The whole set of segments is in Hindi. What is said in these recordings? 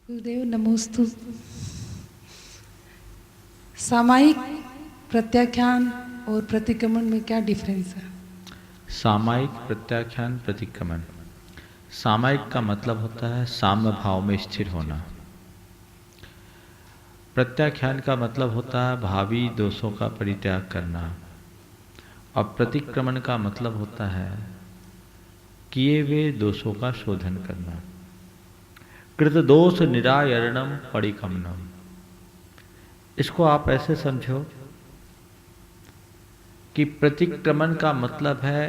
गुरुदेव नमोस्तु। सामायिक प्रत्याख्यान और प्रतिक्रमण में क्या डिफरेंस है? सामायिक प्रत्याख्यान प्रतिक्रमण। सामायिक का मतलब होता है साम्य भाव में स्थिर होना। प्रत्याख्यान का मतलब होता है भावी दोषों का परित्याग करना। और प्रतिक्रमण का मतलब होता है किए हुए दोषों का शोधन करना। कृत दोष निरायरणम परिक्रमणम। इसको आप ऐसे समझो कि प्रतिक्रमण का मतलब है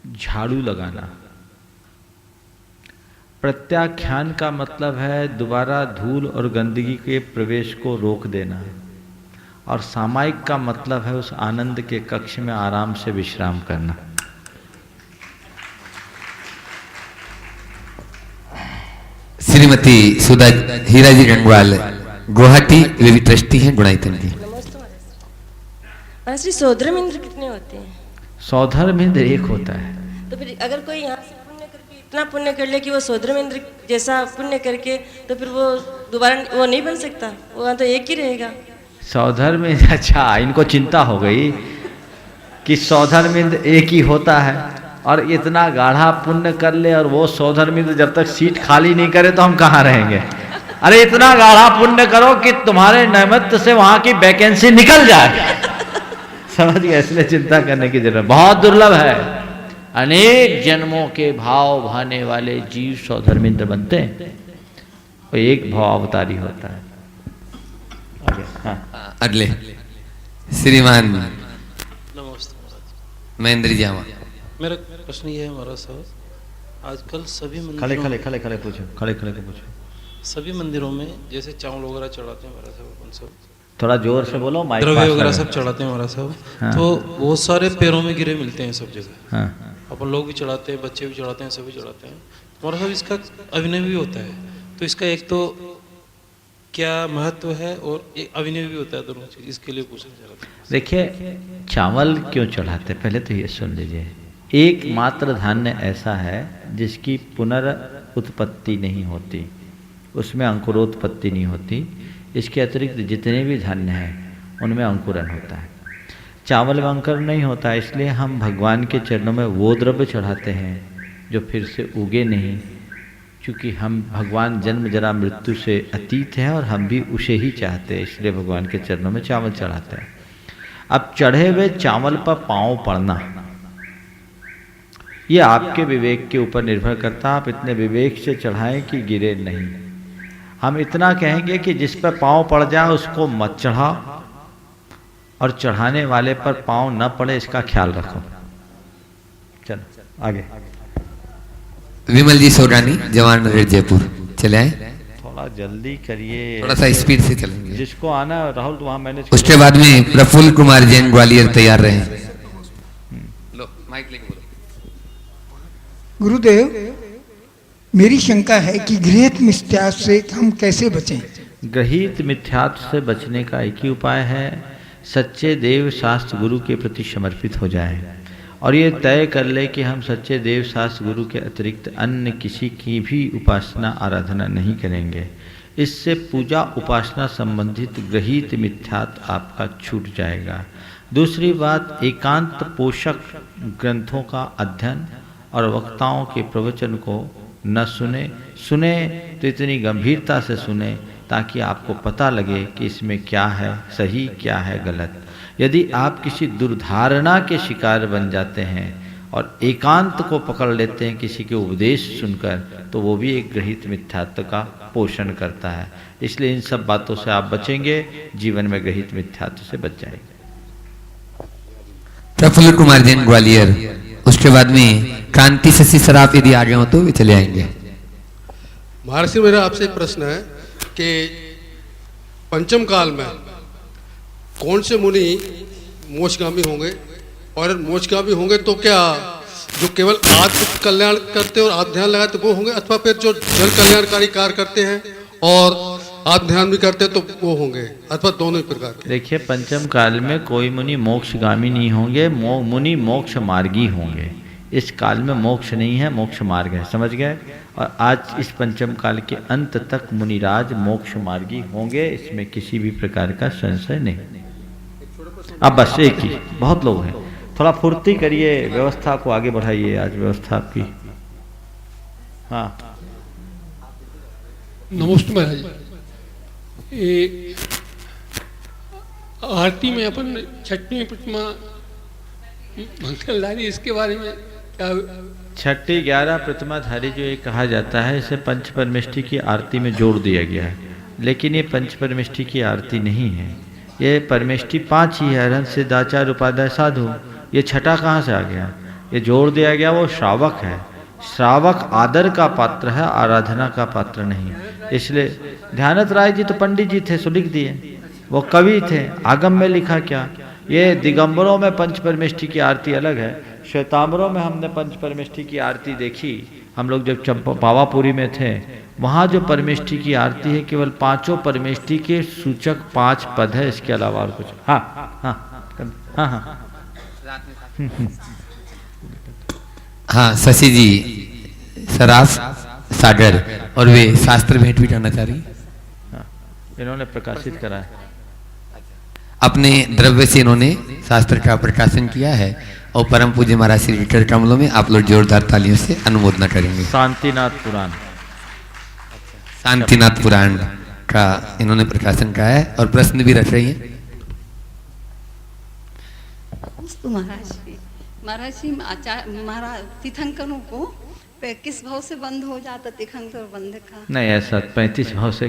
झाड़ू लगाना। प्रत्याख्यान का मतलब है दोबारा धूल और गंदगी के प्रवेश को रोक देना। और सामायिक का मतलब है उस आनंद के कक्ष में आराम से विश्राम करना। श्रीमती सुधा हीराजी गंगवाल गुवाहाटी वे भी ट्रस्टी हैं गुणायतन की। श्री सौधर्म इंद्र कितने होते हैं? सौधर्म इंद्र एक होता है। तो फिर अगर कोई यहाँ से पुण्य करके इतना पुण्य कर ले कि वो सौधर्म इंद्र जैसा पुण्य करके, तो फिर वो दोबारा वो नहीं बन सकता, वो तो एक ही रहेगा। सौधर्म इंद्र, अच्छा इनको चिंता हो गई कि सौधर्म इंद्र एक ही होता है और इतना गाढ़ा पुण्य कर ले और वो सौधर्म इंद्र जब तक सीट खाली नहीं करे तो हम कहाँ रहेंगे। अरे इतना गाढ़ा पुण्य करो कि तुम्हारे नैमित्त से वहां की वैकेंसी निकल जाए। समझ गए? इसलिए चिंता करने की जरूरत बहुत दुर्लभ है। अनेक जन्मों के भाव भाने वाले जीव सौधर्मिंद्र बनते हैं। वो एक भाव अवतारी होता है। आगे, हाँ। अगले श्रीमान महेंद्र जामा। मेरा प्रश्न ये है महाराज साहब, आजकल सभी मंदिरों खड़े पूछो, खड़े को पूछो। सभी मंदिरों में जैसे चावल वगैरह चढ़ाते हैं महाराज साहब, अपन सब थोड़ा जोर से बोलो, माइक द्रव्य पास वगैरह करो। सब चढ़ाते हैं महाराज साहब। हाँ। तो बहुत सारे पैरों में गिरे मिलते हैं सब जगह। हाँ। अपन लोग भी चढ़ाते हैं, बच्चे भी चढ़ाते हैं, सभी चढ़ाते हैं। महाराज साहब इसका अभिनय भी होता है, तो इसका एक तो क्या महत्व है और एक अभिनय भी होता है, दोनों चीज इसके लिए पूछना चाह रहा था। देखिए चावल क्यों चढ़ाते, पहले तो ये सुन लीजिए। एकमात्र धान्य ऐसा है जिसकी पुनरुत्पत्ति नहीं होती, उसमें अंकुरोत्पत्ति नहीं होती। इसके अतिरिक्त जितने भी धान्य हैं उनमें अंकुरन होता है। चावल में अंकुरन नहीं होता, इसलिए हम भगवान के चरणों में वो द्रव्य चढ़ाते हैं जो फिर से उगे नहीं, क्योंकि हम भगवान जन्म जरा मृत्यु से अतीत हैं और हम भी उसे ही चाहते हैं, इसलिए भगवान के चरणों में चावल चढ़ाते हैं। अब चढ़े हुए चावल पर पाँव पड़ना ये आपके विवेक के ऊपर निर्भर करता। आप इतने विवेक से चढ़ाएं कि गिरे नहीं। हम इतना कहेंगे कि जिस पर पाँव पड़ जाए उसको मत चढ़ाओ, और चढ़ाने वाले पर पाँव न पड़े इसका ख्याल रखो। चलो आगे। विमल जी सोरानी जवान नगर जयपुर चले आए। थोड़ा जल्दी करिए, थोड़ा सा स्पीड से चलेंगे। जिसको आना राहुल तो वहाँ मैंने। उसके बाद में प्रफुल्ल कुमार जैन ग्वालियर तैयार रहे। लो माइक लेके बोलो। गुरुदेव, मेरी शंका है कि गृहीत मिथ्यात्व से हम कैसे बचें? गृहीत मिथ्यात्व से बचने का एक ही उपाय है, सच्चे देव शास्त्र गुरु के प्रति समर्पित हो जाएं और ये तय कर ले कि हम सच्चे देव शास्त्र गुरु के अतिरिक्त अन्य किसी की भी उपासना आराधना नहीं करेंगे। इससे पूजा उपासना संबंधित गृहीत मिथ्यात्व आपका छूट जाएगा। दूसरी बात, एकांत पोषक ग्रंथों का अध्ययन और वक्ताओं के प्रवचन को न सुने तो इतनी गंभीरता से सुने ताकि आपको पता लगे कि इसमें क्या है सही क्या है गलत। यदि आप किसी दुर्धारणा के शिकार बन जाते हैं और एकांत को पकड़ लेते हैं किसी के उपदेश सुनकर, तो वो भी एक गृहीत मिथ्यात्व का पोषण करता है। इसलिए इन सब बातों से आप बचेंगे, जीवन में गृहीत मिथ्यात्व से बच जाएंगे। प्रफुल्ल कुमार जैन ग्वालियर, उसके बाद में कांति शशि सराफ यदि आगे हो तो वे चले आएंगे। महर्षि, मेरा आपसे एक प्रश्न है कि पंचम काल में कौन से मुनि मोक्षगामी होंगे, और मोक्षगामी होंगे तो क्या जो केवल आत्म कल्याण करते और आत्म ध्यान लगाते वो होंगे, अथवा फिर जो जन कल्याणकारी कार्य करते हैं और आत्म ध्यान भी करते हैं तो वो होंगे, अथवा दोनों ही प्रकार के? देखिए, पंचम काल में कोई मुनि मोक्षगामी नहीं होंगे, मुनि मोक्ष मार्गी होंगे। इस काल में मोक्ष नहीं है, मोक्ष मार्ग है, समझ गए। और आज इस पंचम काल के अंत तक मुनिराज मोक्ष मार्गी होंगे, इसमें किसी भी प्रकार का संशय नहीं। अब बस एक ही, बहुत लोग हैं, थोड़ा फुर्ती करिए, व्यवस्था को आगे बढ़ाइए। आज व्यवस्था आपकी, हाँ। नमस्ते महाराज। ये आरती में अपन छठवीं प्रतिमा मंगलधारी, इसके बारे में क्या? छठी 11 प्रतिमाधारी जो ये कहा जाता है, इसे पंच परमेष्टि की आरती में जोड़ दिया गया है, लेकिन ये पंच परमेष्टि की आरती नहीं है। ये परमेष्टि 5 ही है, हरण सिद्धाचार्य उपाध्याय साधु। ये छठा कहाँ से आ गया? ये जोड़ दिया गया, वो श्रावक है। श्रावक आदर का पात्र है, आराधना का पात्र नहीं। इसलिए ध्यानत राय जी तो पंडित जी थे, सो लिख दिए, वो कवि थे, आगम में लिखा क्या। ये दिगंबरों में पंच परमेष्टि की आरती अलग है, श्वेतांबरों में हमने पंच परमेष्टि की आरती देखी। हम लोग जब पावापुरी में थे, वहाँ जो परमेष्टि की आरती है, केवल 5 परमेष्टि के सूचक 5 पद है, इसके अलावा और कुछ। हाँ हाँ हाँ हाँ हाँ, शशि जी सराफ सागर, और वे शास्त्र भेंट भी करना चाह रही। हाँ, इन्होंने प्रकाशित करा है, अपने द्रव्य से इन्होंने शास्त्र का प्रकाशन किया है, और परम पूज्य महाराज श्री लीटर कमलों में आप लोग जोरदार तालियों से अनुमोदना करेंगे। शांतिनाथ पुराण, शांतिनाथ पुराण का इन्होंने प्रकाशन किया है, और प्रश्न भी रख रही हैं। महाराज जी, महाराज तीर्थंकरों को किस भाव से बंद हो जाता तीर्थंकर बंध का? नहीं, ऐसा 35 भाव से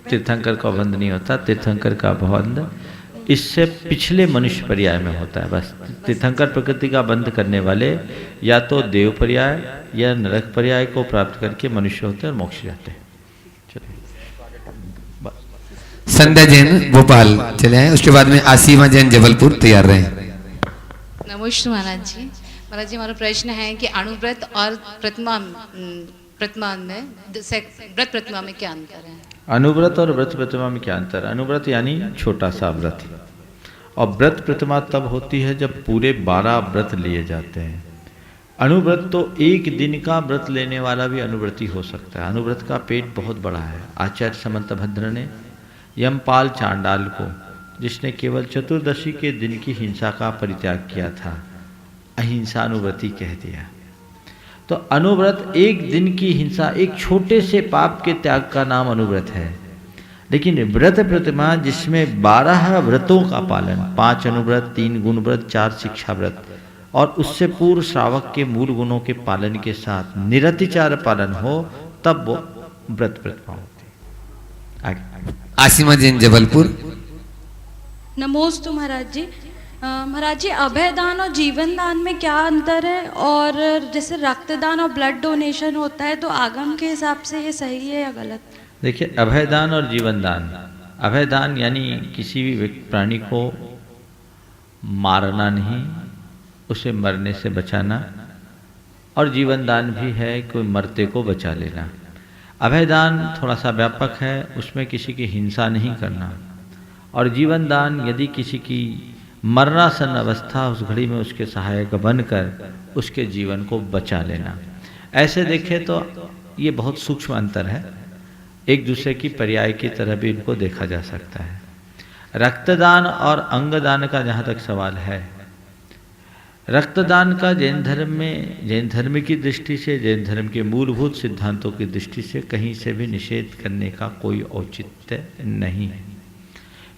तीर्थंकर का बंध नहीं होता। तीर्थंकर का बंध इससे पिछले मनुष्य पर्याय में होता है बस। तीर्थंकर प्रकृति का बंध करने वाले या तो देव पर्याय या नरक पर्याय को प्राप्त करके मनुष्य होते हैं और मोक्ष जाते हैं। संध्या जैन भोपाल चले आए, उसके बाद में आसीमा जैन जबलपुर तैयार रहे। नमस्ते महाराज जी। महाराज जी, हमारा प्रश्न है कि अणुव्रत और प्रतिमा में व्रत प्रतिमा में क्या अंतर है? अनुव्रत और व्रत प्रतिमा में क्या अंतर? अनुव्रत यानी छोटा सा व्रत, और व्रत प्रतिमा तब होती है जब पूरे 12 व्रत लिए जाते हैं। अनुव्रत तो एक दिन का व्रत लेने वाला भी अनुव्रती हो सकता है। अनुव्रत का पेट बहुत बड़ा है। आचार्य समंतभद्र ने यमपाल चांडाल को, जिसने केवल चतुर्दशी के दिन की हिंसा का परित्याग किया था, अहिंसा अनुव्रती कह दिया। तो अनुव्रत एक दिन की हिंसा, एक छोटे से पाप के त्याग का नाम अनुव्रत है। लेकिन व्रत प्रतिमा जिसमें 12 व्रतों का पालन, 5 अनुव्रत, 3 गुण व्रत, 4 शिक्षा व्रत, और उससे पूर्व श्रावक के मूल गुणों के पालन के साथ निरतिचार पालन हो, तब वो व्रत प्रतिमा होती है। आगे आसीमा जैन जबलपुर। नमोस्तु महाराज जी। महाराज जी, अभयदान और जीवन दान में क्या अंतर है? और जैसे रक्तदान और ब्लड डोनेशन होता है, तो आगम के हिसाब से ये सही है या गलत? देखिए, अभयदान और जीवन दान, अभयदान यानी किसी भी प्राणी को मारना नहीं, उसे मरने से बचाना, और जीवन दान भी है कोई मरते को बचा लेना। अभयदान थोड़ा सा व्यापक है, उसमें किसी की हिंसा नहीं करना, और जीवन दान यदि किसी की मरणासन अवस्था, उस घड़ी में उसके सहायक बनकर उसके जीवन को बचा लेना। ऐसे देखें तो ये बहुत सूक्ष्म अंतर है, एक दूसरे की पर्याय की तरह भी इनको देखा जा सकता है। रक्तदान और अंगदान का जहाँ तक सवाल है, रक्तदान का जैन धर्म में, जैन धर्म की दृष्टि से, जैन धर्म के मूलभूत सिद्धांतों की दृष्टि से कहीं से भी निषेध करने का कोई औचित्य नहीं है।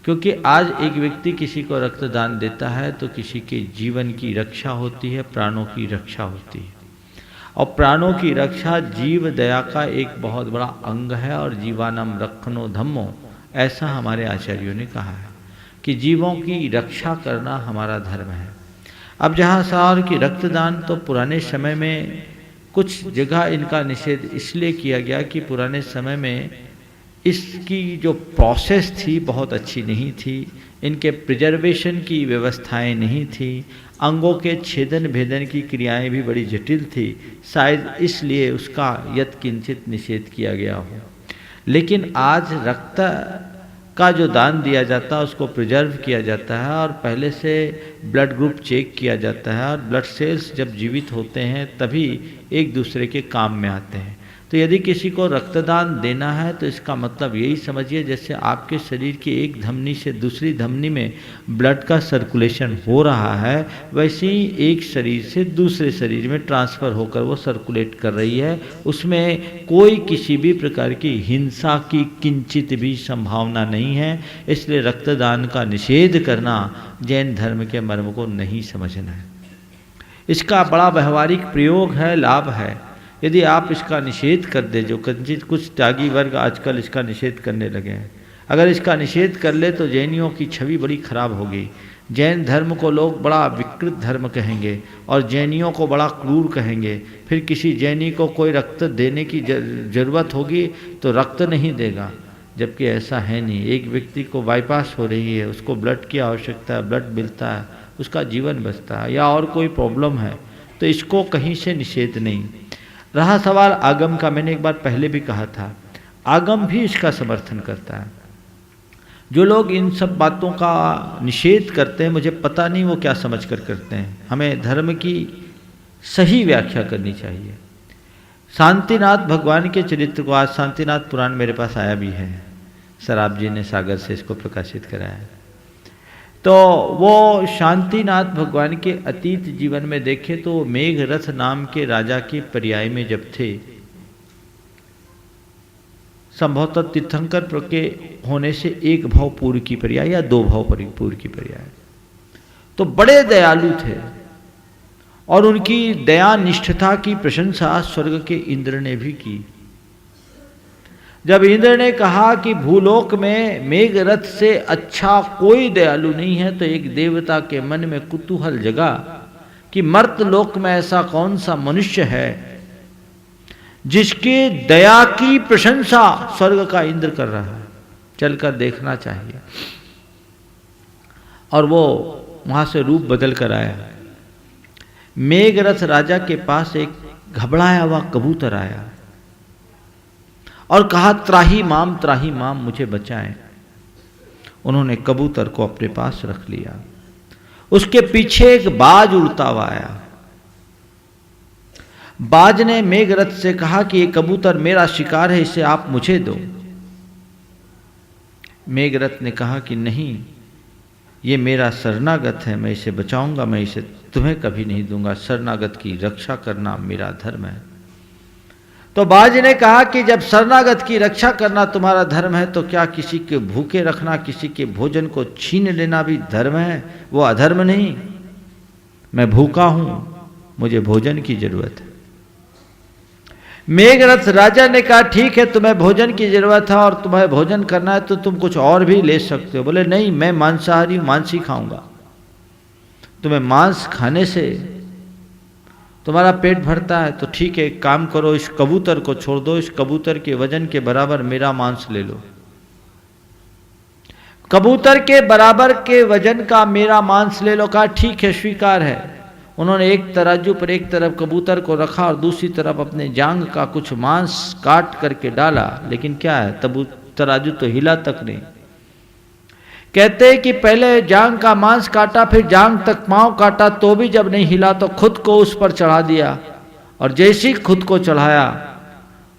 क्योंकि आज एक व्यक्ति किसी को रक्तदान देता है तो किसी के जीवन की रक्षा होती है, प्राणों की रक्षा होती है, और प्राणों की रक्षा जीव दया का एक बहुत बड़ा अंग है। और जीवानम रक्षणो धम्मो, ऐसा हमारे आचार्यों ने कहा है कि जीवों की रक्षा करना हमारा धर्म है। अब जहाँ सार की रक्तदान, तो पुराने समय में कुछ जगह इनका निषेध इसलिए किया गया कि पुराने समय में इसकी जो प्रोसेस थी बहुत अच्छी नहीं थी, इनके प्रिजर्वेशन की व्यवस्थाएं नहीं थी, अंगों के छेदन भेदन की क्रियाएं भी बड़ी जटिल थी, शायद इसलिए उसका यत्किंचित निषेध किया गया हो। लेकिन आज रक्त का जो दान दिया जाता है उसको प्रिजर्व किया जाता है और पहले से ब्लड ग्रुप चेक किया जाता है, और ब्लड सेल्स जब जीवित होते हैं तभी एक दूसरे के काम में आते हैं। तो यदि किसी को रक्तदान देना है तो इसका मतलब यही समझिए जैसे आपके शरीर की एक धमनी से दूसरी धमनी में ब्लड का सर्कुलेशन हो रहा है, वैसे ही एक शरीर से दूसरे शरीर में ट्रांसफ़र होकर वो सर्कुलेट कर रही है। उसमें कोई किसी भी प्रकार की हिंसा की किंचित भी संभावना नहीं है। इसलिए रक्तदान का निषेध करना जैन धर्म के मर्म को नहीं समझना है। इसका बड़ा व्यवहारिक प्रयोग है, लाभ है। यदि आप इसका निषेध कर दे, जो कुछ त्यागी वर्ग आजकल इसका निषेध करने लगे हैं, अगर इसका निषेध कर ले तो जैनियों की छवि बड़ी खराब होगी। जैन धर्म को लोग बड़ा विकृत धर्म कहेंगे और जैनियों को बड़ा क्रूर कहेंगे। फिर किसी जैनी को कोई रक्त देने की ज़रूरत होगी तो रक्त नहीं देगा, जबकि ऐसा है नहीं। एक व्यक्ति को बाईपास हो रही है, उसको ब्लड की आवश्यकता है, ब्लड मिलता है, उसका जीवन बचता है, या और कोई प्रॉब्लम है, तो इसको कहीं से निषेध नहीं। रहा सवाल आगम का, मैंने एक बार पहले भी कहा था, आगम भी इसका समर्थन करता है। जो लोग इन सब बातों का निषेध करते हैं, मुझे पता नहीं वो क्या समझ कर करते हैं। हमें धर्म की सही व्याख्या करनी चाहिए। शांतिनाथ भगवान के चरित्र को, आज शांतिनाथ पुराण मेरे पास आया भी है, सराब जी ने सागर से इसको प्रकाशित कराया है। तो वो शांतिनाथ भगवान के अतीत जीवन में देखे तो मेघरथ नाम के राजा के पर्याय में जब थे, संभवतः तीर्थंकर के होने से एक भाव पूर्व की पर्याय या दो भाव पूर्व की पर्याय, तो बड़े दयालु थे और उनकी दया निष्ठता की प्रशंसा स्वर्ग के इंद्र ने भी की। जब इंद्र ने कहा कि भूलोक में मेघरथ से अच्छा कोई दयालु नहीं है, तो एक देवता के मन में कुतूहल जगा कि मर्तलोक में ऐसा कौन सा मनुष्य है जिसके दया की प्रशंसा स्वर्ग का इंद्र कर रहा है, चलकर देखना चाहिए। और वो वहां से रूप बदल कर आया। मेघरथ राजा के पास एक घबराया हुआ कबूतर आया और कहा, त्राही माम मुझे बचाएं। उन्होंने कबूतर को अपने पास रख लिया। उसके पीछे एक बाज उड़ता हुआ आया। बाज ने मेघरथ से कहा कि ये कबूतर मेरा शिकार है, इसे आप मुझे दो। मेघरथ ने कहा कि नहीं, ये मेरा शरणागत है, मैं इसे बचाऊंगा, मैं इसे तुम्हें कभी नहीं दूंगा। शरणागत की रक्षा करना मेरा धर्म है। तो बाज ने कहा कि जब शरणागत की रक्षा करना तुम्हारा धर्म है, तो क्या किसी के भूखे रखना, किसी के भोजन को छीन लेना भी धर्म है? वो अधर्म नहीं। मैं भूखा हूं, मुझे भोजन की जरूरत है। मेघरथ राजा ने कहा, ठीक है, तुम्हें भोजन की जरूरत है और तुम्हें भोजन करना है तो तुम कुछ और भी ले सकते हो। बोले नहीं, मैं मांसाहारी हूं, मांस ही खाऊंगा। तुम्हें मांस खाने से तुम्हारा पेट भरता है तो ठीक है, एक काम करो, इस कबूतर को छोड़ दो, इस कबूतर के वजन के बराबर मेरा मांस ले लो। कबूतर के बराबर के वजन का मेरा मांस ले लो। कहा ठीक है, स्वीकार है। उन्होंने एक तराजू पर एक तरफ कबूतर को रखा और दूसरी तरफ अपने जांग का कुछ मांस काट करके डाला, लेकिन क्या है, तराजू तो हिला तक नहीं। कहते हैं कि पहले जांग का मांस काटा, फिर जांग तक पांव काटा, तो भी जब नहीं हिला तो खुद को उस पर चढ़ा दिया। और जैसे ही खुद को चढ़ाया,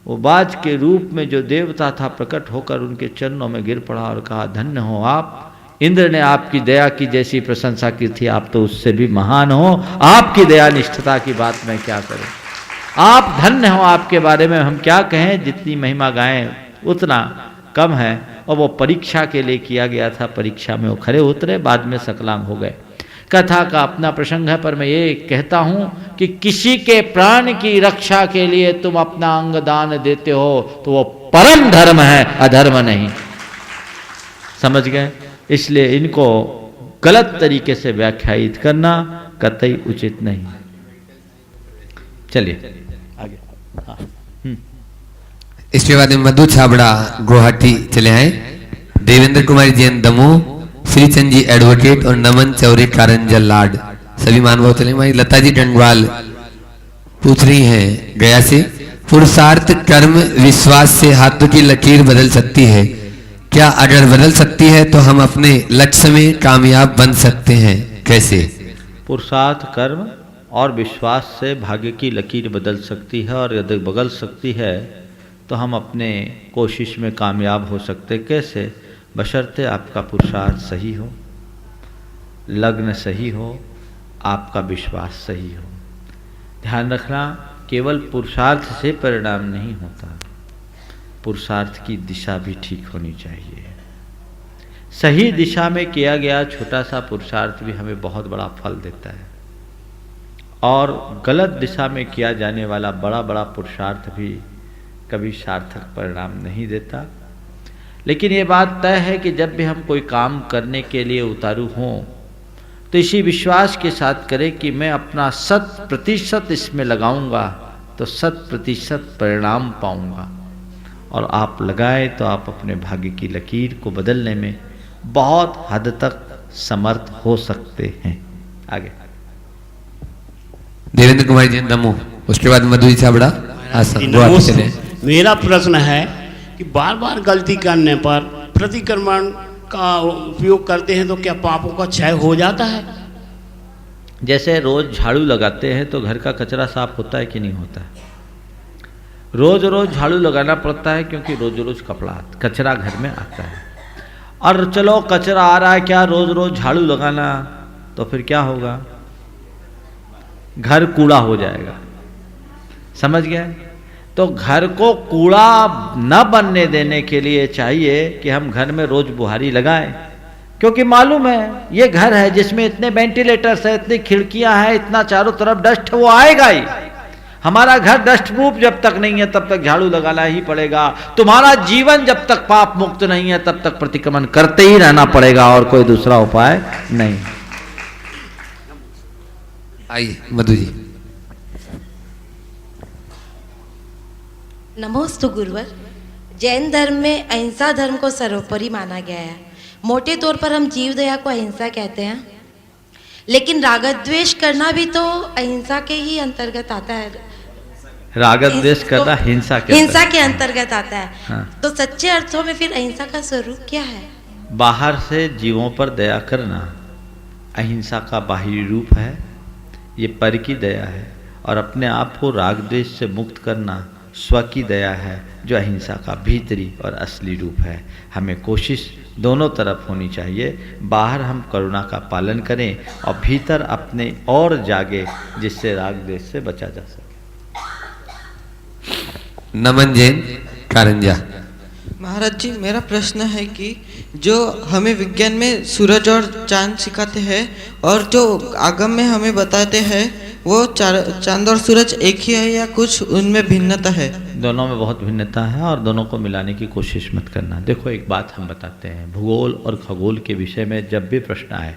वो बाज के रूप में जो देवता था प्रकट होकर उनके चरणों में गिर पड़ा और कहा, धन्य हो आप, इंद्र ने आपकी दया की जैसी प्रशंसा की थी, आप तो उससे भी महान हो। आपकी दया निष्ठता की बात मैं क्या करूं, आप धन्य हो, आपके बारे में हम क्या कहें, जितनी महिमा गाएं उतना कम है। और वो परीक्षा के लिए किया गया था, परीक्षा में वो खरे उतरे, बाद में सकलांग हो गए। कथा का अपना प्रसंग है, पर मैं ये कहता हूं कि किसी के प्राण की रक्षा के लिए तुम अपना अंग दान देते हो तो वो परम धर्म है, अधर्म नहीं। समझ गए? इसलिए इनको गलत तरीके से व्याख्यायित करना कतई उचित नहीं। चलिए आगे। हाँ। इसके बाद में मधु छाबड़ा गुवाहाटी चले आए, देवेंद्र कुमारी जैन दमोह, श्रीचंद जी एडवोकेट और नमन चौरे कारंजल लाड सभी मानव चले। वहीं लता जी डंडवाल पूछ रही हैं गया से, पुरुषार्थ कर्म विश्वास से हाथों की लकीर बदल सकती है, क्या अगर बदल सकती है तो हम अपने लक्ष्य में कामयाब बन सकते हैं, कैसे? पुरुषार्थ, कर्म और विश्वास से भाग्य की लकीर बदल सकती है, और यदि बदल सकती है तो हम अपने कोशिश में कामयाब हो सकते। कैसे? बशर्ते आपका पुरुषार्थ सही हो, लग्न सही हो, आपका विश्वास सही हो। ध्यान रखना, केवल पुरुषार्थ से परिणाम नहीं होता, पुरुषार्थ की दिशा भी ठीक होनी चाहिए। सही दिशा में किया गया छोटा सा पुरुषार्थ भी हमें बहुत बड़ा फल देता है, और गलत दिशा में किया जाने वाला बड़ा बड़ा पुरुषार्थ भी कभी सार्थक परिणाम नहीं देता। लेकिन ये बात तय है कि जब भी हम कोई काम करने के लिए उतारू हों तो इसी विश्वास के साथ करें कि मैं अपना 100% इसमें लगाऊंगा तो 100% परिणाम पाऊंगा। और आप लगाए तो आप अपने भाग्य की लकीर को बदलने में बहुत हद तक समर्थ हो सकते हैं। आगे देवेंद्र कुमार जी दमू, उसके बाद मधु छाबड़ा आसन। मेरा प्रश्न है कि बार बार गलती करने पर प्रतिक्रमण का उपयोग करते हैं तो क्या पापों का क्षय हो जाता है? जैसे रोज झाड़ू लगाते हैं तो घर का कचरा साफ होता है कि नहीं होता है? रोज रोज झाड़ू लगाना पड़ता है क्योंकि रोज रोज कचरा घर में आता है। और चलो कचरा आ रहा है, क्या रोज रोज झाड़ू लगाना, तो फिर क्या होगा? घर कूड़ा हो जाएगा। समझ गए? तो घर को कूड़ा न बनने देने के लिए चाहिए कि हम घर में रोज बुहारी लगाएं, क्योंकि मालूम है ये घर है जिसमें इतने वेंटिलेटर्स है, इतनी खिड़कियां हैं, इतना चारों तरफ डस्ट, वो आएगा ही। हमारा घर डस्ट प्रूफ जब तक नहीं है तब तक झाड़ू लगाना ही पड़ेगा। तुम्हारा जीवन जब तक पाप मुक्त नहीं है तब तक प्रतिक्रमण करते ही रहना पड़ेगा, और कोई दूसरा उपाय नहीं। आइए मधु जी। नमोस्तु गुरुवर। जैन धर्म में अहिंसा धर्म को सर्वोपरि माना गया है। मोटे तौर पर हम जीव दया को अहिंसा कहते हैं, लेकिन राग द्वेष करना भी तो अहिंसा के ही अंतर्गत आता है। राग द्वेष करना हिंसा के अंतर्गत आता है। हाँ। तो सच्चे अर्थों में फिर अहिंसा का स्वरूप क्या है? बाहर से जीवों पर दया करना अहिंसा का बाहरी रूप है, ये पर की दया है। और अपने आप को राग द्वेष से मुक्त करना स्व की दया है, जो अहिंसा का भीतरी और असली रूप है। हमें कोशिश दोनों तरफ होनी चाहिए। बाहर हम करुणा का पालन करें और भीतर अपने और जागे, जिससे राग द्वेष से बचा जा सके। नमन जैन कारंजा। महाराज जी, मेरा प्रश्न है कि जो हमें विज्ञान में सूरज और चांद सिखाते हैं और जो आगम में हमें बताते हैं, वो चांद और सूरज एक ही है या कुछ उनमें भिन्नता है? दोनों में बहुत भिन्नता है और दोनों को मिलाने की कोशिश मत करना। देखो, एक बात हम बताते हैं, भूगोल और खगोल के विषय में जब भी प्रश्न आए,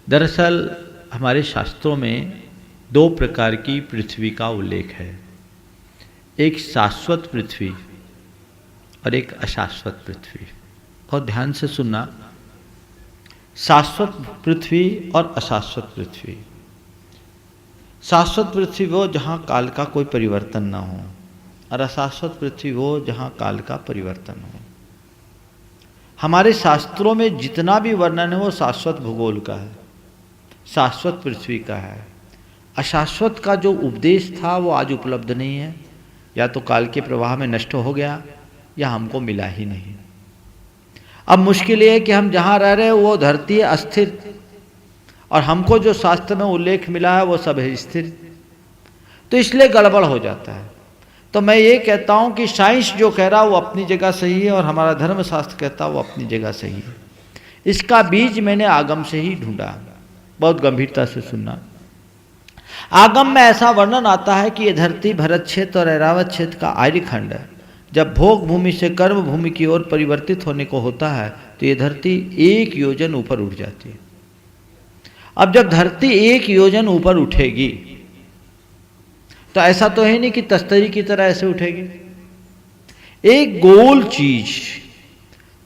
दरअसल हमारे शास्त्रों में दो प्रकार की पृथ्वी का उल्लेख है। एक शाश्वत पृथ्वी और एक अशाश्वत पृथ्वी। बहुत ध्यान से सुनना, शाश्वत पृथ्वी और अशाश्वत पृथ्वी। शाश्वत पृथ्वी वो जहाँ काल का कोई परिवर्तन ना हो, और अशाश्वत पृथ्वी वो जहाँ काल का परिवर्तन हो। हमारे शास्त्रों में जितना भी वर्णन है वो शाश्वत भूगोल का है, शाश्वत पृथ्वी का है। अशाश्वत का जो उपदेश था वो आज उपलब्ध नहीं है, या तो काल के प्रवाह में नष्ट हो गया या हमको मिला ही नहीं। अब मुश्किल ये है कि हम जहाँ रह रहे हैं वो धरती है अस्थिर, और हमको जो शास्त्र में उल्लेख मिला है वो सब है स्थिर, तो इसलिए गड़बड़ हो जाता है। तो मैं ये कहता हूँ कि साइंस जो कह रहा है वो अपनी जगह सही है, और हमारा धर्मशास्त्र कहता है वो अपनी जगह सही है। इसका बीज मैंने आगम से ही ढूंढा। बहुत गंभीरता से सुनना। आगम में ऐसा वर्णन आता है कि ये धरती भरत क्षेत्र और ऐरावत क्षेत्र का आर्यखंड जब भोग भूमि से कर्म भूमि की ओर परिवर्तित होने को होता है तो ये धरती 1 योजन ऊपर उठ जाती है। अब जब धरती 1 योजन ऊपर उठेगी तो ऐसा तो है नहीं कि तस्तरी की तरह ऐसे उठेगी। एक गोल चीज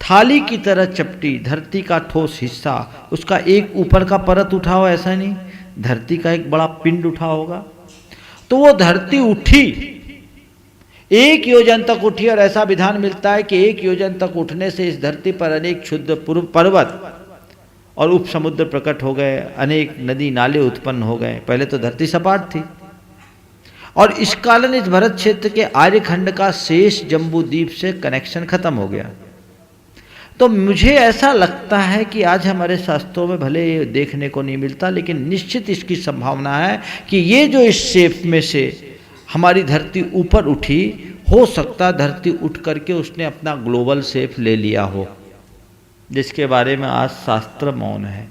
थाली की तरह चपटी, धरती का ठोस हिस्सा, उसका एक ऊपर का परत उठा हो, ऐसा नहीं, धरती का एक बड़ा पिंड उठा होगा। तो वो धरती उठी, 1 योजन तक उठी और ऐसा विधान मिलता है कि 1 योजन तक उठने से इस धरती पर अनेक क्षुद्र पर्वत और उप समुद्र प्रकट हो गए, अनेक नदी नाले उत्पन्न हो गए। पहले तो धरती सपाट थी और इस कारण इस भरत क्षेत्र के आर्यखंड का शेष जम्बू द्वीप से कनेक्शन खत्म हो गया। तो मुझे ऐसा लगता है कि आज हमारे शास्त्रों में भले ये देखने को नहीं मिलता, लेकिन निश्चित इसकी संभावना है कि ये जो इस शेप में से हमारी धरती ऊपर उठी, हो सकता धरती उठ करके उसने अपना ग्लोबल शेप ले लिया हो, जिसके बारे में आज शास्त्र मौन है,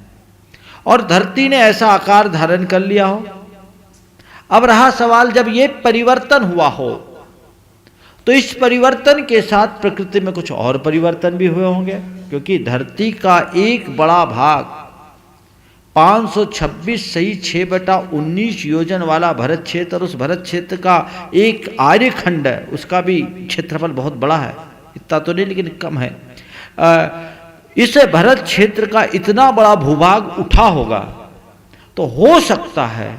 और धरती ने ऐसा आकार धारण कर लिया हो। अब रहा सवाल, जब ये परिवर्तन हुआ हो तो इस परिवर्तन के साथ प्रकृति में कुछ और परिवर्तन भी हुए होंगे, क्योंकि धरती का एक बड़ा भाग 526 सही 6/19 योजन वाला भरत क्षेत्र, और उस भरत क्षेत्र का एक आर्यखंड है, उसका भी क्षेत्रफल बहुत बड़ा है, इतना तो नहीं लेकिन कम है। इस भरत क्षेत्र का इतना बड़ा भूभाग उठा होगा, तो हो सकता है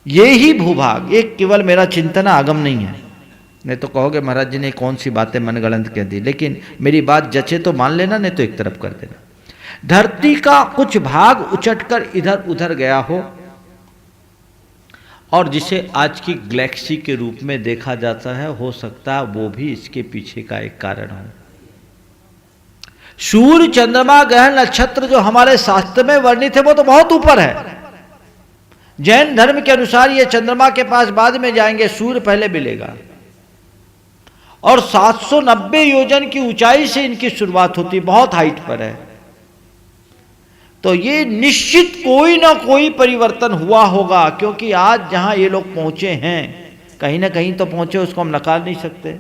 ये ही भूभाग, एक केवल मेरा चिंतन आगम नहीं है, नहीं तो कहोगे महाराज जी ने कौन सी बातें मनगढ़ंत कह दी, लेकिन मेरी बात जचे तो मान लेना, नहीं तो एक तरफ कर देना। धरती का कुछ भाग उचटकर इधर उधर गया हो, और जिसे आज की गैलेक्सी के रूप में देखा जाता है, हो सकता है वो भी इसके पीछे का एक कारण हो। सूर्य, चंद्रमा, ग्रह, नक्षत्र जो हमारे शास्त्र में वर्णित है वो तो बहुत ऊपर है। जैन धर्म के अनुसार ये चंद्रमा के पास बाद में जाएंगे, सूर्य पहले मिलेगा, और 790 योजन की ऊंचाई से इनकी शुरुआत होती, बहुत हाइट पर है। तो ये निश्चित कोई ना कोई परिवर्तन हुआ होगा, क्योंकि आज जहां ये लोग पहुंचे हैं, कहीं ना कहीं तो पहुंचे, उसको हम नकार नहीं सकते।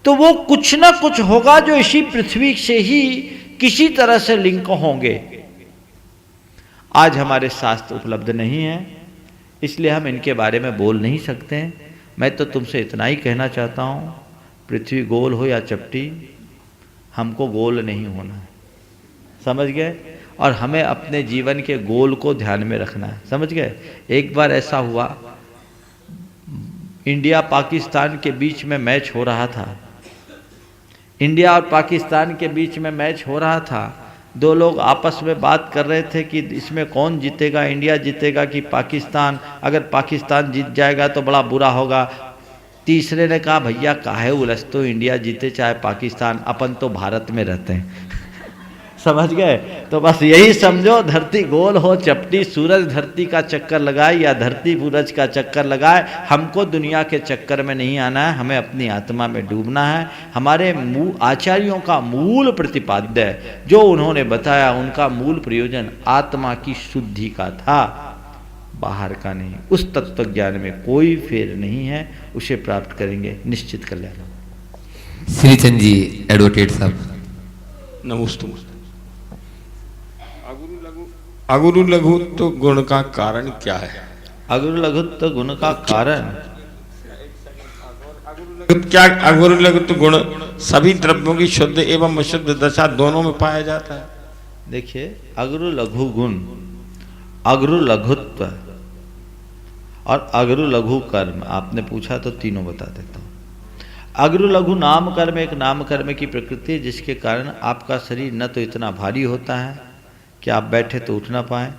तो वो कुछ ना कुछ होगा जो इसी पृथ्वी से ही किसी तरह से लिंक होंगे। आज हमारे शास्त्र उपलब्ध नहीं है, इसलिए हम इनके बारे में बोल नहीं सकते हैं। मैं तो तुमसे इतना ही कहना चाहता हूँ, पृथ्वी गोल हो या चपटी, हमको गोल नहीं होना है, समझ गए? और हमें अपने जीवन के गोल को ध्यान में रखना है, समझ गए? एक बार ऐसा हुआ, इंडिया पाकिस्तान के बीच में मैच हो रहा था, इंडिया और पाकिस्तान के बीच में मैच हो रहा था। दो लोग आपस में बात कर रहे थे कि इसमें कौन जीतेगा, इंडिया जीतेगा कि पाकिस्तान। अगर पाकिस्तान जीत जाएगा तो बड़ा बुरा होगा। तीसरे ने कहा भैया काहे उलझ, तो इंडिया जीते चाहे पाकिस्तान, अपन तो भारत में रहते हैं। समझ गए? तो बस यही समझो, धरती गोल हो चपटी, सूरज धरती का चक्कर लगाए या धरती सूरज का चक्कर लगाए, हमको दुनिया के चक्कर में नहीं आना है, हमें अपनी आत्मा में डूबना है। हमारे आचार्यों का मूल प्रतिपाद्य जो उन्होंने बताया, उनका मूल प्रयोजन आत्मा की शुद्धि का था, बाहर का नहीं। उस तत्व ज्ञान में कोई फेर नहीं है, उसे प्राप्त करेंगे निश्चित कल्याण। श्रीचंद जी एडवोकेट साहब। नमस्ते। अगुरु लघुत्व गुण का कारण क्या है? अगुरु लघुत्व गुण का कारण क्या? अगुरु लघुत्व गुण सभी द्रव्यों की शुद्ध एवं अशुद्ध दशा दोनों में पाया जाता है। देखिए, अगुरु लघु गुण, अगुरु लघुत्व और अगुरु लघु कर्म, आपने पूछा तो तीनों बता देता हूँ। अगुरु लघु नाम कर्म एक नाम कर्म की प्रकृति, जिसके कारण आपका शरीर न तो इतना भारी होता है कि आप बैठे तो उठ ना पाएँ,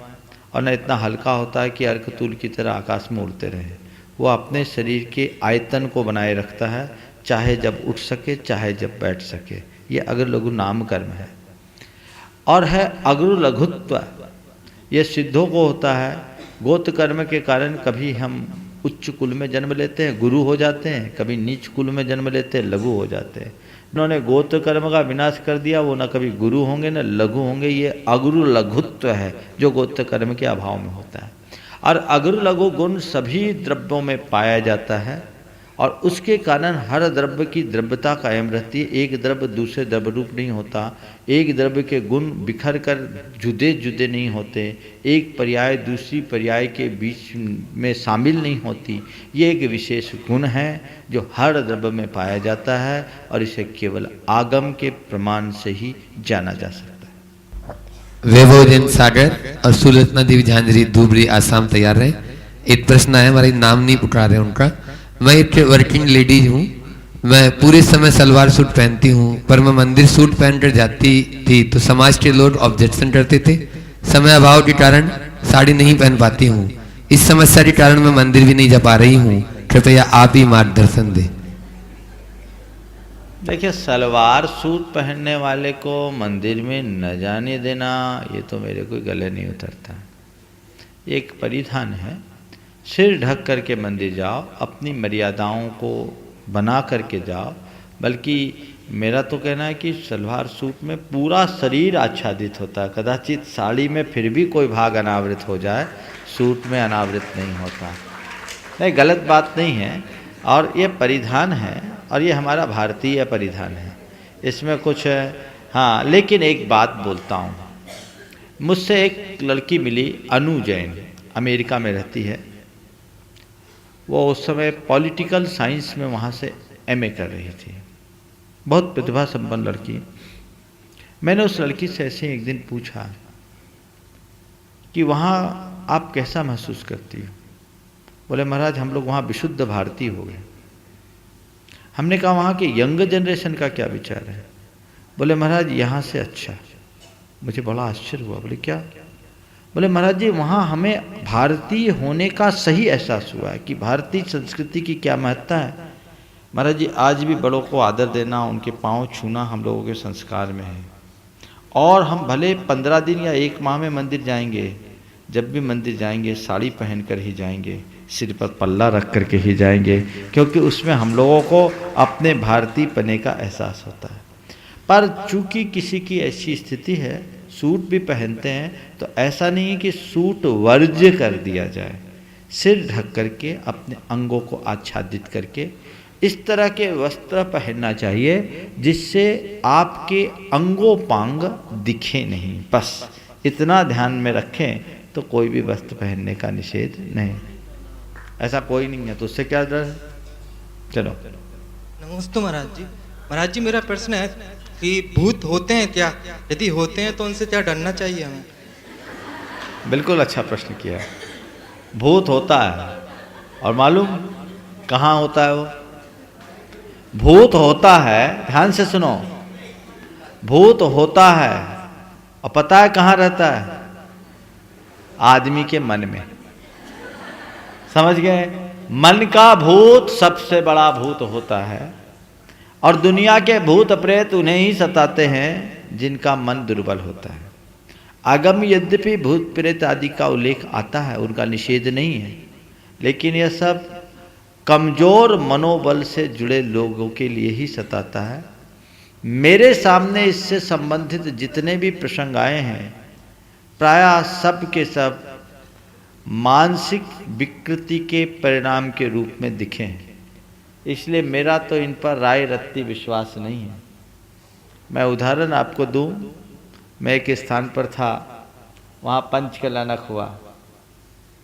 और न इतना हल्का होता है कि अर्कतूल की तरह आकाश में उड़ते रहे। वो अपने शरीर के आयतन को बनाए रखता है, चाहे जब उठ सके चाहे जब बैठ सके। ये अगुरु लघु नाम कर्म है। और है अगुरु लघुत्व, ये सिद्धों को होता है। गोत्र कर्म के कारण कभी हम उच्च कुल में जन्म लेते हैं, गुरु हो जाते हैं, कभी नीच कुल में जन्म लेते हैं, लघु हो जाते हैं। उन्होंने गोत्र कर्म का विनाश कर दिया, वो न कभी गुरु होंगे न लघु होंगे। ये अगुरु लघुत्व है जो गोत्र कर्म के अभाव में होता है। और अगुरु लघु गुण सभी द्रव्यों में पाया जाता है, और उसके कारण हर द्रव्य की द्रव्यता कायम रहती है। एक द्रव्य दूसरे द्रव्य रूप नहीं होता, एक द्रव्य के गुण बिखर कर जुदे जुदे नहीं होते, एक पर्याय दूसरी पर्याय के बीच में शामिल नहीं होती। ये एक विशेष गुण है जो हर द्रव्य में पाया जाता है, और इसे केवल आगम के प्रमाण से ही जाना जा सकता है। वैभव जैन सागर और सुलतना देवी झांझरी धुबरी आसाम तैयार रहे। एक प्रश्न है, हमारे नाम नहीं पुकार रहे उनका। मैं एक वर्किंग लेडीज हूँ, मैं पूरे समय सलवार सूट पहनती हूँ, पर मैं मंदिर सूट पहनकर जाती थी तो समाज के लोग ऑब्जेक्शन करते थे। समय अभाव के कारण साड़ी नहीं पहन पाती हूँ। इस समस्या के कारण मैं मंदिर भी नहीं जा पा रही हूँ। कृपया आप ही मार्गदर्शन दें। देखिए, सलवार सूट पहनने वाले को मंदिर में न जाने देना, ये तो मेरे कोई गले नहीं उतरता। एक परिधान है, सिर ढक करके मंदिर जाओ, अपनी मर्यादाओं को बना करके जाओ। बल्कि मेरा तो कहना है कि सलवार सूट में पूरा शरीर आच्छादित होता है। कदाचित साड़ी में फिर भी कोई भाग अनावृत हो जाए, सूट में अनावृत नहीं होता। नहीं, गलत बात नहीं है, और ये परिधान है, और ये हमारा भारतीय परिधान है, इसमें कुछ हाँ। लेकिन एक बात बोलता हूँ, मुझसे एक लड़की मिली, अनु जैन, अमेरिका में रहती है। वो उस समय पॉलिटिकल साइंस में वहाँ से एमए कर रही थी, बहुत प्रतिभा संपन्न लड़की। मैंने उस लड़की से ऐसे एक दिन पूछा कि वहाँ आप कैसा महसूस करती हो? बोले महाराज, हम लोग वहाँ विशुद्ध भारतीय हो गए। हमने कहा वहाँ के यंग जनरेशन का क्या विचार है? बोले महाराज यहाँ से अच्छा। मुझे बड़ा आश्चर्य हुआ। बोले क्या? बोले महाराज जी, वहाँ हमें भारतीय होने का सही एहसास हुआ है कि भारतीय संस्कृति की क्या महत्ता है। महाराज जी, आज भी बड़ों को आदर देना, उनके पाँव छूना हम लोगों के संस्कार में है। और हम भले 15 दिन या 1 माह में मंदिर जाएंगे, जब भी मंदिर जाएंगे साड़ी पहन कर ही जाएंगे, सिर पर पल्ला रख करके ही जाएंगे, क्योंकि उसमें हम लोगों को अपने भारतीय पने का एहसास होता है। पर चूंकि किसी की ऐसी स्थिति है, सूट भी पहनते हैं, तो ऐसा नहीं है कि सूट वर्ज्य कर दिया जाए। सिर ढक करके अपने अंगों को आच्छादित करके इस तरह के वस्त्र पहनना चाहिए जिससे आपके अंगोपांग दिखे नहीं। बस इतना ध्यान में रखें तो कोई भी वस्त्र पहनने का निषेध नहीं। ऐसा कोई नहीं है तो उससे क्या डर है? चलो। नमस्ते महाराज जी। महाराज जी, मेरा प्रश्न है कि भूत होते हैं क्या? यदि होते हैं तो उनसे क्या डरना चाहिए हमें? बिल्कुल अच्छा प्रश्न किया। भूत होता है, और मालूम कहाँ होता है वो? भूत होता है, ध्यान से सुनो, भूत होता है, और पता है कहाँ रहता है? आदमी के मन में। समझ गए? मन का भूत सबसे बड़ा भूत होता है, और दुनिया के भूत प्रेत उन्हें ही सताते हैं जिनका मन दुर्बल होता है। आगम यद्यपि भूत प्रेत आदि का उल्लेख आता है, उनका निषेध नहीं है, लेकिन यह सब कमजोर मनोबल से जुड़े लोगों के लिए ही सताता है। मेरे सामने इससे संबंधित जितने भी प्रसंग आए हैं, प्रायः सब के सब मानसिक विकृति के परिणाम के रूप में दिखे हैं। इसलिए मेरा तो इन पर राय रत्ती विश्वास नहीं है। मैं उदाहरण आपको दूं, मैं एक स्थान पर था, वहाँ पंचकल्याणक हुआ,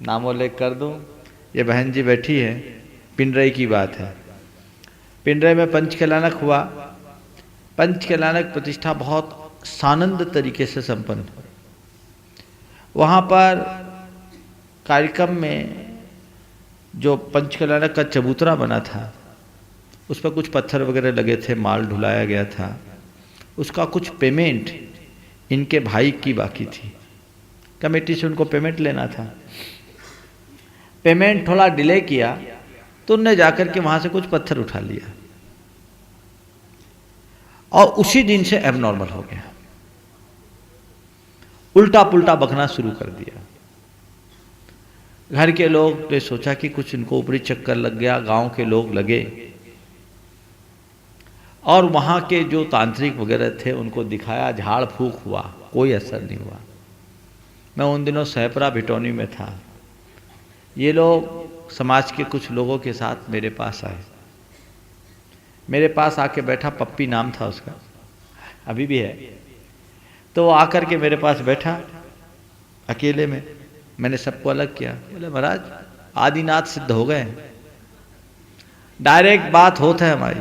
नामोल्लेख कर दूं? ये बहन जी बैठी है, पिंडरई की बात है। पिंडरई में पंचकल्याणक हुआ। पंचकल्याणक प्रतिष्ठा बहुत सानंद तरीके से संपन्न। वहाँ पर कार्यक्रम में जो पंचकल्याणक का चबूतरा बना था, उस पर कुछ पत्थर वगैरह लगे थे, माल ढुलाया गया था। उसका कुछ पेमेंट इनके भाई की बाकी थी, कमेटी से उनको पेमेंट लेना था। पेमेंट थोड़ा डिले किया तो उनने जाकर के वहाँ से कुछ पत्थर उठा लिया, और उसी दिन से एबनॉर्मल हो गया, उल्टा पुल्टा बकना शुरू कर दिया। घर के लोग ने सोचा कि कुछ इनको ऊपरी चक्कर लग गया, गांव के लोग लगे, और वहाँ के जो तांत्रिक वगैरह थे उनको दिखाया, झाड़ फूक हुआ, कोई असर नहीं हुआ। मैं उन दिनों सहपरा भिटौनी में था। ये लोग समाज के कुछ लोगों के साथ मेरे पास आए। मेरे पास आके बैठा, पप्पी नाम था उसका, अभी भी है। तो वो आकर के मेरे पास बैठा अकेले में। मैंने सबको अलग किया। बोले महाराज, आदिनाथ सिद्ध हो गए। डायरेक्ट बात होता है हमारी,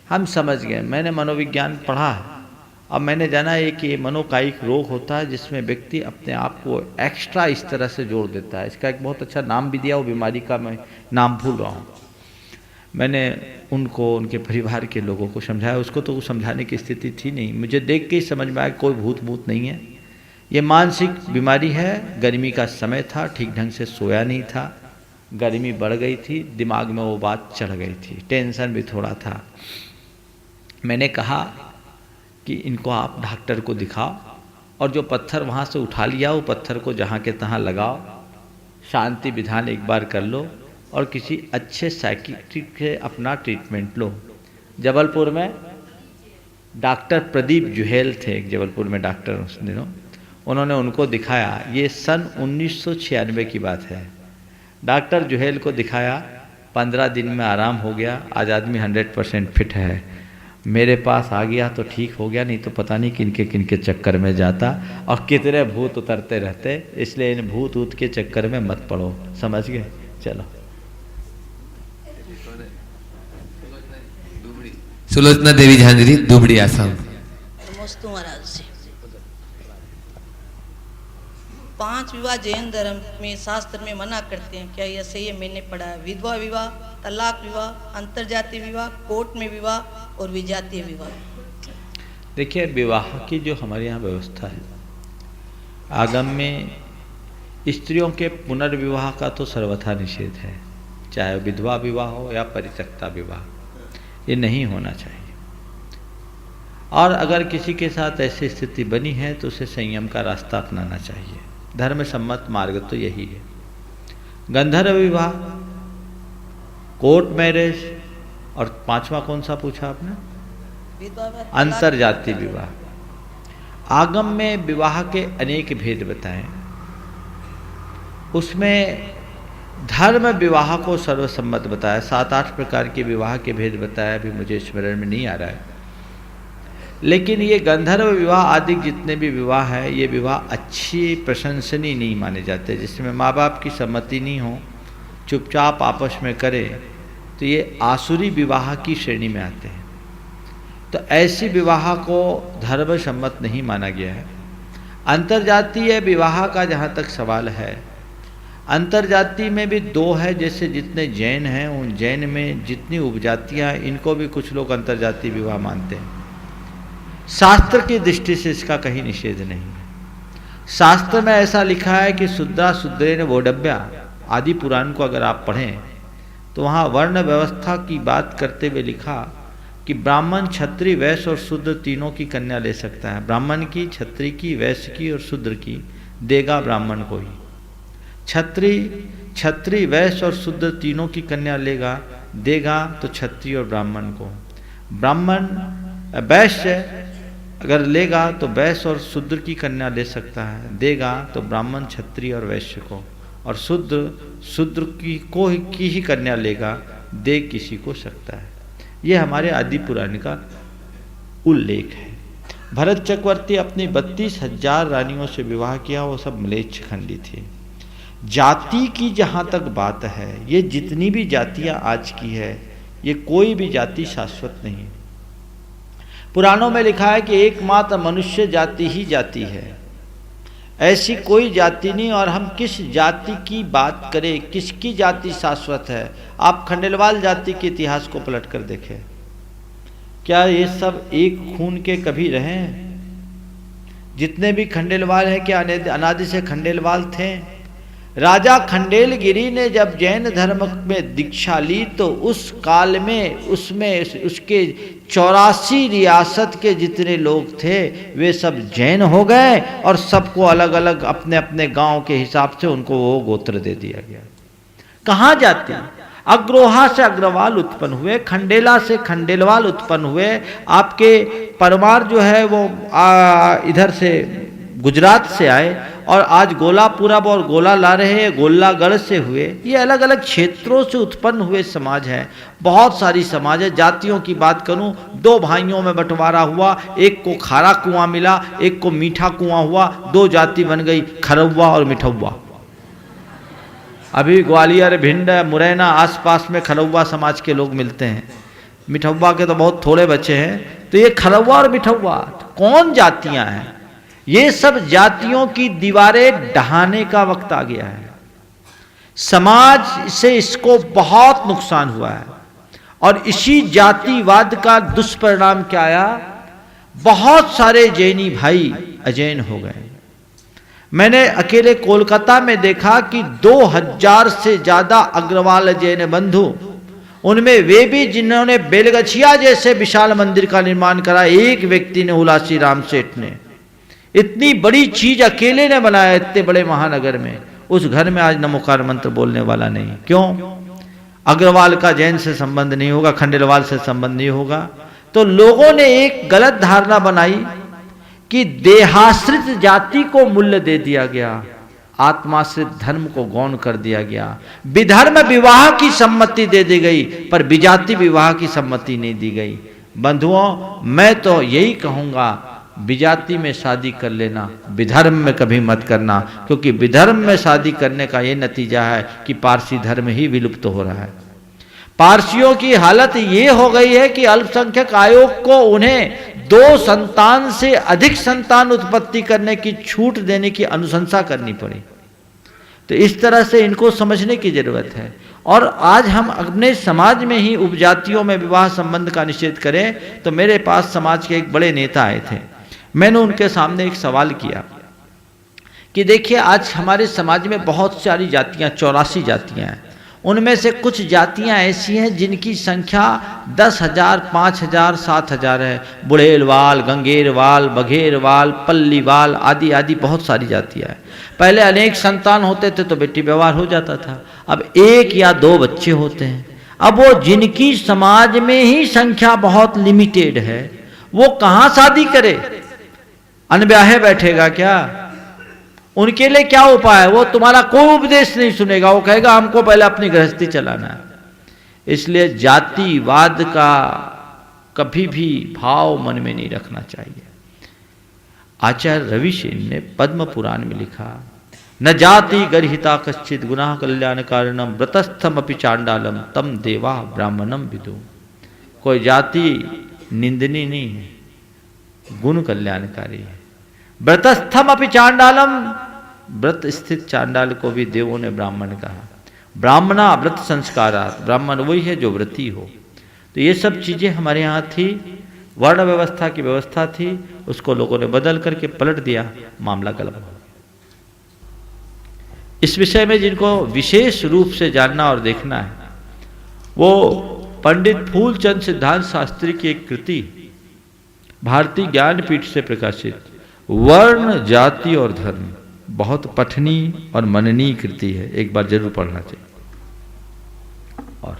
हम समझ गए। मैंने मनोविज्ञान पढ़ा है, अब मैंने जाना है कि ये मनोकायिक रोग होता है जिसमें व्यक्ति अपने आप को एक्स्ट्रा इस तरह से जोड़ देता है। इसका एक बहुत अच्छा नाम भी दिया, वो बीमारी का मैं नाम भूल रहा हूँ। मैंने उनको, उनके परिवार के लोगों को समझाया। उसको तो समझाने की स्थिति थी नहीं, मुझे देख के ही समझ में आया कोई भूत नहीं है, ये मानसिक बीमारी है। गर्मी का समय था, ठीक ढंग से सोया नहीं था, गर्मी बढ़ गई थी, दिमाग में वो बात चढ़ गई थी, टेंशन भी थोड़ा था। मैंने कहा कि इनको आप डॉक्टर को दिखाओ और जो पत्थर वहाँ से उठा लिया वो पत्थर को जहाँ के तहाँ लगाओ, शांति विधान एक बार कर लो और किसी अच्छे साइकियाट्रिस्ट से अपना ट्रीटमेंट लो। जबलपुर में डॉक्टर प्रदीप जुहेल थे, एक जबलपुर में डॉक्टर उस दिनों, उन्होंने उनको दिखाया। ये सन 1996 की बात है। डॉक्टर जुहेल को दिखाया, 15 दिन में आराम हो गया, आज आदमी 100% फिट है। मेरे पास आ गया तो ठीक हो गया, नहीं तो पता नहीं किनके किनके चक्कर में जाता और कितने भूत उतरते रहते। इसलिए इन भूत ऊत के चक्कर में मत पड़ो, समझ गए? चलो। सुलोचना देवी झांझरी, दुबड़ी, आसाम। नमस्ते महाराज जी। 5 विवाह जैन धर्म में शास्त्र में मना करते हैं, क्या यह सही है? मैंने पढ़ा है विधवा विवाह, तलाक विवाह, अंतरजातीय विवाह, कोर्ट में विवाह और विजातीय विवाह। देखिए, विवाह की जो हमारे यहाँ व्यवस्था है, आगम में स्त्रियों के पुनर्विवाह का तो सर्वथा निषेध है, चाहे विधवा विवाह हो या परित्यक्ता विवाह, ये नहीं होना चाहिए। और अगर किसी के साथ ऐसी स्थिति बनी है तो उसे संयम का रास्ता अपनाना चाहिए। धर्म सम्मत मार्ग तो यही है। गंधर्व विवाह, कोर्ट मैरिज और 5वां कौन सा पूछा आपने? अंतरजातीय विवाह। आगम में विवाह के अनेक भेद बताएं, उसमें धर्म विवाह को सर्वसम्मत बताया। 7-8 प्रकार के विवाह के भेद बताया, अभी मुझे स्मरण में नहीं आ रहा है। लेकिन ये गंधर्व विवाह आदि जितने भी विवाह है, ये विवाह अच्छी प्रशंसनीय नहीं माने जाते, जिसमें माँ बाप की सम्मति नहीं हो, चुपचाप आपस में करे, तो ये आसुरी विवाह की श्रेणी में आते हैं। तो ऐसी विवाह को धर्म सम्मत नहीं माना गया है। अंतरजातीय विवाह का जहाँ तक सवाल है, अंतरजाति में भी 2 है। जैसे जितने जैन हैं, उन जैन में जितनी उपजातियाँ हैं, इनको भी कुछ लोग अंतरजातीय विवाह मानते हैं। शास्त्र की दृष्टि से इसका कहीं निषेध नहीं है। शास्त्र में ऐसा लिखा है कि शुद्रा शुद्रेण वोढव्या, आदि पुराण को अगर आप पढ़ें तो वहाँ वर्ण व्यवस्था की बात करते हुए लिखा कि ब्राह्मण, क्षत्रिय, वैश्य और शूद्र तीनों की कन्या ले सकता है। ब्राह्मण की, क्षत्रिय की, वैश्य की और शूद्र की देगा ब्राह्मण को ही। क्षत्रिय, वैश्य और शूद्र तीनों की कन्या देगा तो क्षत्रिय और ब्राह्मण को। ब्राह्मण, वैश्य अगर लेगा तो वैश्य और शूद्र की कन्या ले सकता है, देगा तो ब्राह्मण, क्षत्रिय और वैश्य को। और शूद्र की ही कन्या लेगा, दे किसी को सकता है। ये हमारे आदि पुराण का उल्लेख है। भरत चक्रवर्ती अपनी 32,000 रानियों से विवाह किया, वो सब म्लेच्छ खंडी थी। जाति की जहाँ तक बात है, ये जितनी भी जातियाँ आज की है, ये कोई भी जाति शाश्वत नहीं। पुराणों में लिखा है कि एकमात्र मनुष्य जाति ही जाति है, ऐसी कोई जाति नहीं। और हम किस जाति की बात करें, किसकी जाति शाश्वत है? आप खंडेलवाल जाति के इतिहास को पलट कर देखें, क्या ये सब एक खून के कभी रहे? जितने भी खंडेलवाल हैं, क्या अनादि से खंडेलवाल थे? राजा खंडेलगिरी ने जब जैन धर्म में दीक्षा ली तो उस काल में उसके 84 रियासत के जितने लोग थे वे सब जैन हो गए और सबको अलग अलग अपने अपने गांव के हिसाब से उनको वो गोत्र दे दिया गया। कहाँ जाते हैं? अग्रोहा से अग्रवाल उत्पन्न हुए, खंडेला से खंडेलवाल उत्पन्न हुए। आपके परमार जो है वो इधर से गुजरात से आए और आज गोला पूरब और गोला ला रहे हैं, गोलागढ़ से हुए। ये अलग अलग क्षेत्रों से उत्पन्न हुए समाज है। बहुत सारी समाज है। जातियों की बात करूं, 2 भाइयों में बंटवारा हुआ, एक को खारा कुआं मिला, एक को मीठा कुआं हुआ, 2 जाति बन गई, खरौवा और मिठौवा। अभी ग्वालियर, भिंड, मुरैना आसपास में खरौवा समाज के लोग मिलते हैं, मिठौवा के तो बहुत थोड़े बच्चे हैं। तो ये खरौवा और मिठौवा कौन जातियां हैं? ये सब जातियों की दीवारें ढहाने का वक्त आ गया है। समाज से इसको बहुत नुकसान हुआ है और इसी जातिवाद का दुष्परिणाम क्या आया, बहुत सारे जैनी भाई अजैन हो गए। मैंने अकेले कोलकाता में देखा कि 2000 से ज्यादा अग्रवाल जैन बंधु, उनमें वे भी जिन्होंने बेलगछिया जैसे विशाल मंदिर का निर्माण करा, एक व्यक्ति ने, उलासी राम सेठ ने, इतनी बड़ी चीज अकेले ने बनाया इतने बड़े महानगर में। उस घर में आज नमोकार मंत्र बोलने वाला नहीं। क्यों? अग्रवाल का जैन से संबंध नहीं होगा, खंडेलवाल से संबंध नहीं होगा। तो लोगों ने एक गलत धारणा बनाई कि देहाश्रित जाति को मूल्य दे दिया गया, आत्माश्रित धर्म को गौण कर दिया गया। विधर्म विवाह की सम्मति दे दी गई, पर विजाति विवाह की सम्मति नहीं दी गई। बंधुओं, मैं तो यही कहूंगा, विजाति में शादी कर लेना, विधर्म में कभी मत करना, क्योंकि विधर्म में शादी करने का ये नतीजा है कि पारसी धर्म ही विलुप्त हो रहा है। पारसियों की हालत ये हो गई है कि अल्पसंख्यक आयोग को उन्हें 2 संतान से अधिक संतान उत्पत्ति करने की छूट देने की अनुशंसा करनी पड़ी। तो इस तरह से इनको समझने की जरूरत है। और आज हम अपने समाज में ही उपजातियों में विवाह संबंध का निषेध करें, तो मेरे पास समाज के एक बड़े नेता आए थे। मैंने उनके सामने एक सवाल किया कि देखिए, आज हमारे समाज में बहुत सारी जातियां, 84 जातियां हैं। उनमें से कुछ जातियां ऐसी हैं जिनकी संख्या 10,000, 5,000, 7,000 है। बुढ़ेलवाल, गंगेरवाल, बघेरवाल, पल्लीवाल आदि आदि बहुत सारी जातियां हैं। पहले अनेक संतान होते थे तो बेटी व्यवहार हो जाता था, अब 1 या 2 बच्चे होते हैं। अब वो जिनकी समाज में ही संख्या बहुत लिमिटेड है, वो कहाँ शादी करे? अनब्याहे बैठेगा क्या? उनके लिए क्या उपाय है? वो तुम्हारा कोई उपदेश नहीं सुनेगा, वो कहेगा हमको पहले अपनी गृहस्थी चलाना है। इसलिए जातिवाद का कभी भी भाव मन में नहीं रखना चाहिए। आचार्य रविसेन ने पद्म पुराण में लिखा, न जाति गर्हिता कश्चित गुनाह कल्याण कारणम व्रतस्थम अपि चांडालम तम देवा ब्राह्मणम विदु। कोई जाति निंदनीय नहीं है, गुण कल्याणकारी है। व्रतस्थम अपि चांडालम, व्रत स्थित चांडाल को भी देवों ने ब्राह्मण कहा। ब्राह्मणा व्रत संस्कारात, ब्राह्मण वही है जो व्रती हो। तो ये सब चीजें हमारे यहाँ थी, वर्ण व्यवस्था की व्यवस्था थी, उसको लोगों ने बदल करके पलट दिया, मामला गलत हो। इस विषय में जिनको विशेष रूप से जानना और देखना है, वो पंडित फूलचंद सिद्धांत शास्त्री की एक कृति भारतीय ज्ञानपीठ से प्रकाशित वर्ण, जाति और धर्म, बहुत पठनीय और मननीय कृति है, एक बार जरूर पढ़ना चाहिए। और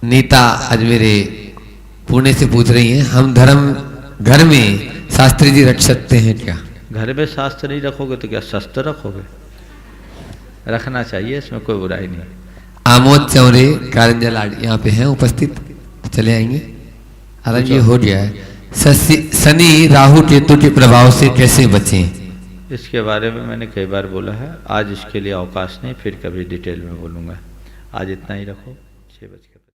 नीता आज मेरे पुणे से पूछ रही हैं, हम धर्म घर में शास्त्री जी रख सकते हैं क्या? घर में शास्त्र नहीं रखोगे तो क्या शस्त्र रखोगे? रखना चाहिए, इसमें कोई बुराई नहीं। आमोद चौरे कारंजा लाड यहाँ पे हैं उपस्थित, चले आएंगे। आराम ये हो गया है। शनि राहु केतु के प्रभाव से कैसे बचें? इसके बारे में मैंने कई बार बोला है, आज इसके लिए अवकाश नहीं, फिर कभी डिटेल में बोलूँगा। आज इतना ही रखो। 6 बजे।